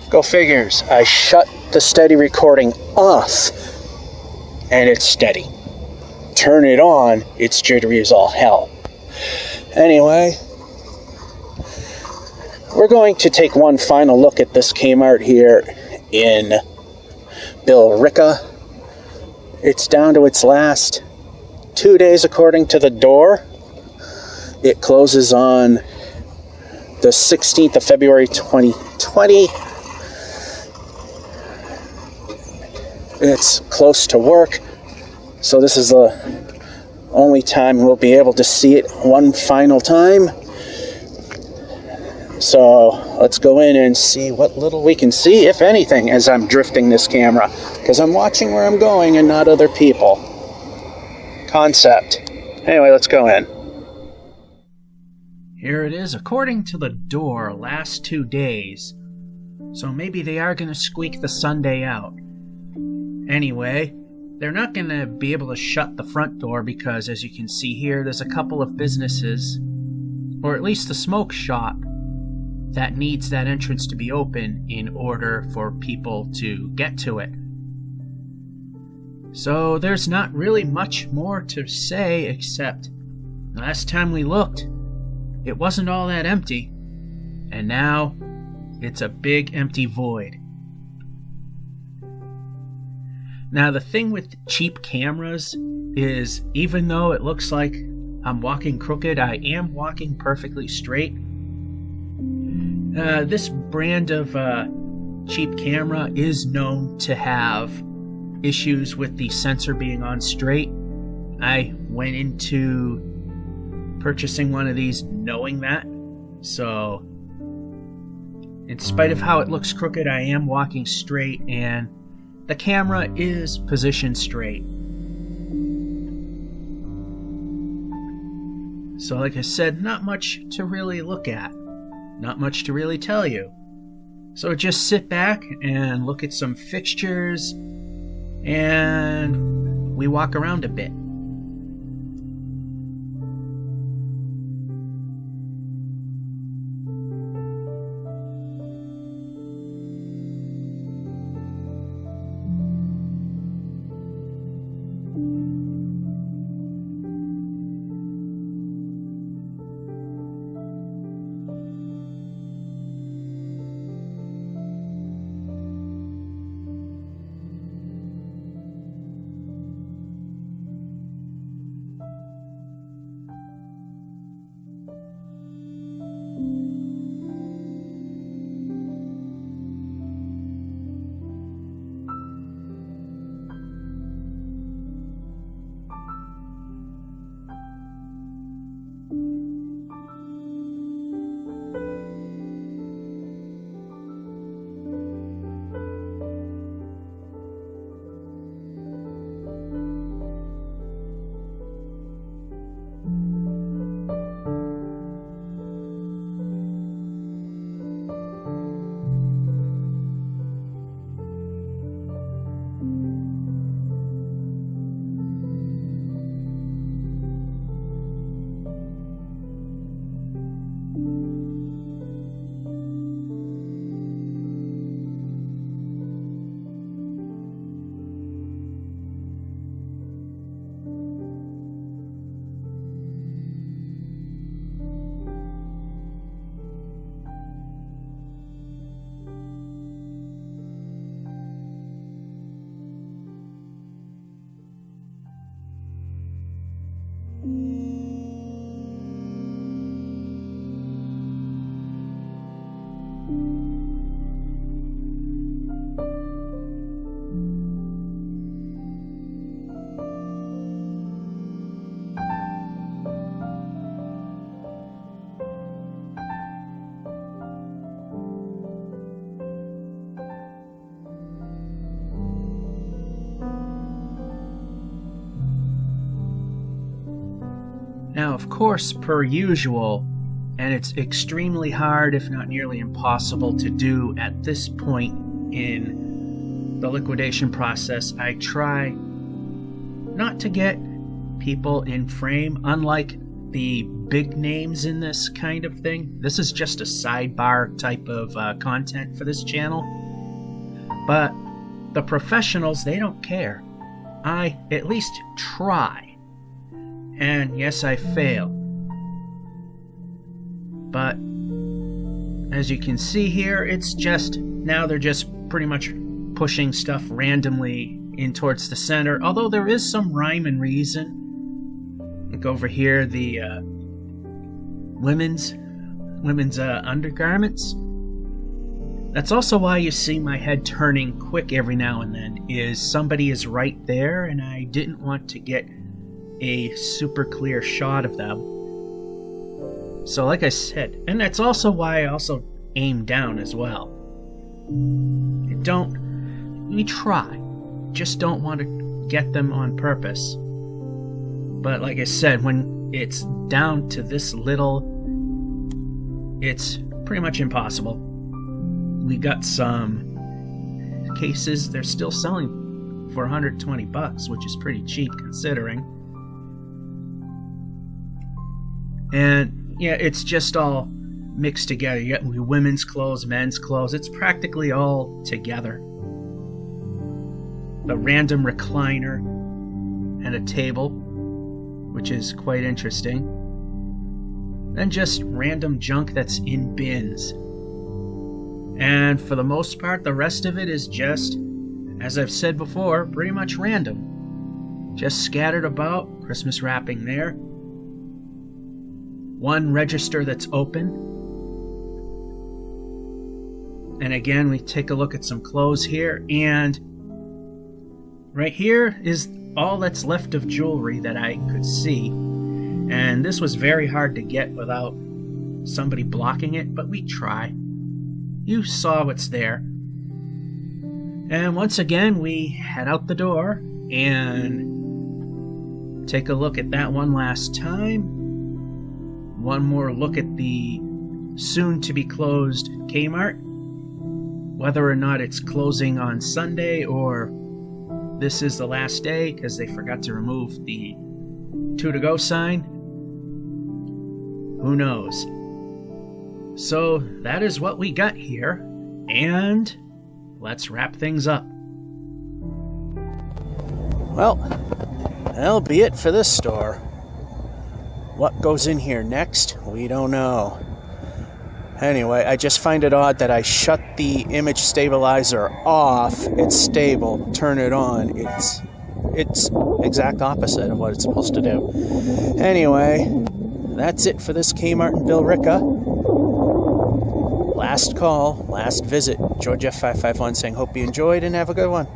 Go figures. I shut the steady recording off, and it's steady. Turn it on, it's jittery as all hell. Anyway, we're going to take one final look at this Kmart here in Billerica. It's down to its last 2 days according to the door. It closes on the 16th of February 2020. It's close to work, so this is the only time we'll be able to see it one final time. So let's go in and see what little we can see, if anything, as I'm drifting this camera, because I'm watching where I'm going and not other people. Concept. Anyway, let's go in. Here it is, according to the door, last 2 days. So maybe they are going to squeak the Sunday out. Anyway, they're not going to be able to shut the front door because, as you can see here, there's a couple of businesses, or at least the smoke shop, that needs that entrance to be open in order for people to get to it. So there's not really much more to say except last time we looked, it wasn't all that empty, and now it's a big empty void. Now the thing with cheap cameras is, even though it looks like I'm walking crooked, I am walking perfectly straight. This brand of cheap camera is known to have issues with the sensor being on straight. I went into purchasing one of these knowing that, so in spite of how it looks crooked, I am walking straight and the camera is positioned straight. So like I said, not much to really look at. Not much to really tell you. So just sit back and look at some fixtures, and we walk around a bit. Now, of course, per usual, and it's extremely hard, if not nearly impossible to do at this point in the liquidation process, I try not to get people in frame, unlike the big names in this kind of thing. This is just a sidebar type of content for this channel. But the professionals, they don't care. I at least try. And yes, I fail. But as you can see here, it's just, now they're just pretty much pushing stuff randomly in towards the center, although there is some rhyme and reason. Look over here, the women's undergarments. That's also why you see my head turning quick every now and then, is somebody is right there and I didn't want to get a super clear shot of them. So like I said, and that's also why I also aim down as well. We try, just don't want to get them on purpose. But like I said, when it's down to this little, it's pretty much impossible. We got some cases they're still selling for $120, which is pretty cheap considering. And yeah, it's just all mixed together. You got women's clothes, men's clothes. It's practically all together. The random recliner and a table, which is quite interesting. Then just random junk that's in bins. And for the most part, the rest of it is just, as I've said before, pretty much random. Just scattered about, Christmas wrapping there. One register that's open. And again, we take a look at some clothes here, and right here is all that's left of jewelry that I could see. And this was very hard to get without somebody blocking it, but we try. You saw what's there. And once again, we head out the door and take a look at that one last time. One more look at the soon-to-be closed K-Mart. Whether or not it's closing on Sunday or this is the last day because they forgot to remove the 2 to go sign. Who knows? So that is what we got here, and let's wrap things up. Well, that'll be it for this store. What goes in here next, we don't know. Anyway, I just find it odd that I shut the image stabilizer off. It's stable. Turn it on. It's exact opposite of what it's supposed to do. Anyway, that's it for this K-Mart in Billerica. Last call, last visit. George F551 saying hope you enjoyed and have a good one.